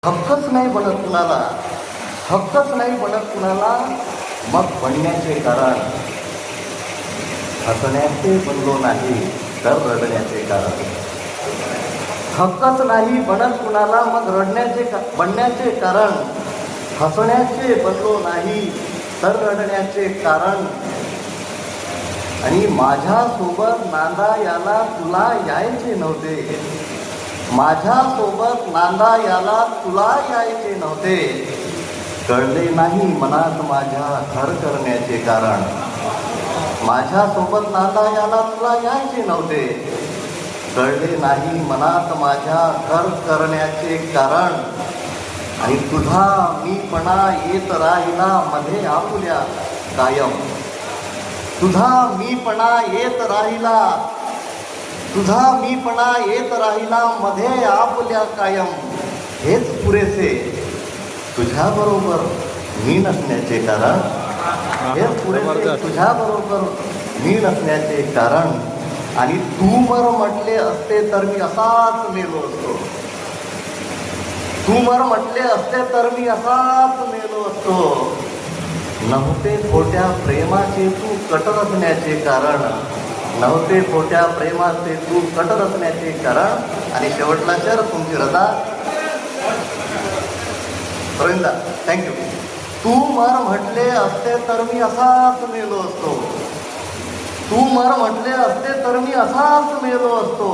हक्कच नाही बनत कुणाला, हक्कच नाही बनत कुणाला, मग बनण्याचे कारण हसण्याचे बनलो नाही तर रडण्याचे कारण. हक्कच नाही बनत कुणाला, मग बनण्याचे कारण हसण्याचे बनलो नाही तर रडण्याचे कारण. आणि माझ्यासोबत नांदायाला तुला यायचे नव्हते, माझ्यासोबत नांदायाला तुला यायचे नव्हते. कळले नाही मनात माझ्या घर करण्याचे कारण. माझ्यासोबत नांदायाला तुला यायचे नव्हते, कळले नाही मनात माझ्या घर करण्याचे कारण. आणि तुझा मीपणा येत राहिला मध्ये आपुल्या कायम. तुझा मीपणा येत राहिला, तुझा मीपणा येत राहिला मध्ये आपुल्या कायम. हेच पुरेसे तुझ्याबरोबर मी नसण्याचे कारण. हेच पुरेसे तुझ्याबरोबर मी नसण्याचे कारण. आणि तू मर म्हटले असते तर मी असाच मेलो असतो. तू मर म्हटले असते तर मी असाच मेलो असतो. नव्हते खोट्या प्रेमाचे तू कट रचण्याचे कारण. नव्हते खोट्या प्रेमाचे तू कट रचण्याचे कारण. आणि शेवटला शर तुमची रजा रविंदा, थँक्यू. तू मर म्हटले असते तर मी असाच मेलो असतो. तू मर म्हटले असते तर मी असाच मेलो असतो.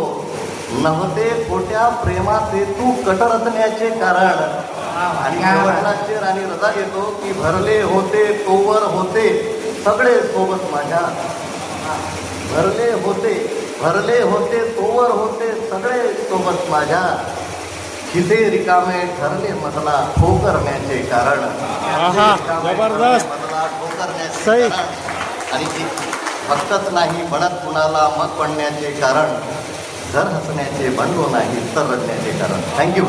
नव्हते खोट्या प्रेमाचे तू कट रचण्याचे कारण. आणि शेवटला शेर आणि रजा घेतो की भरले होते तोवर होते सगळे सोबत माझ्या. भरले होते तोवर होते सगळे सोबत माझ्या. खिसे रिकामे ठरले मधला ठोकरण्याचे कारण. जबरदस्त मधला ठोकरण्याचे कारण. आणि फक्तच नाही बनत कुणाला मग बनण्याचे कारण. जर हसण्याचे बनलो नाही तर रडण्याचे कारण. थँक्यू.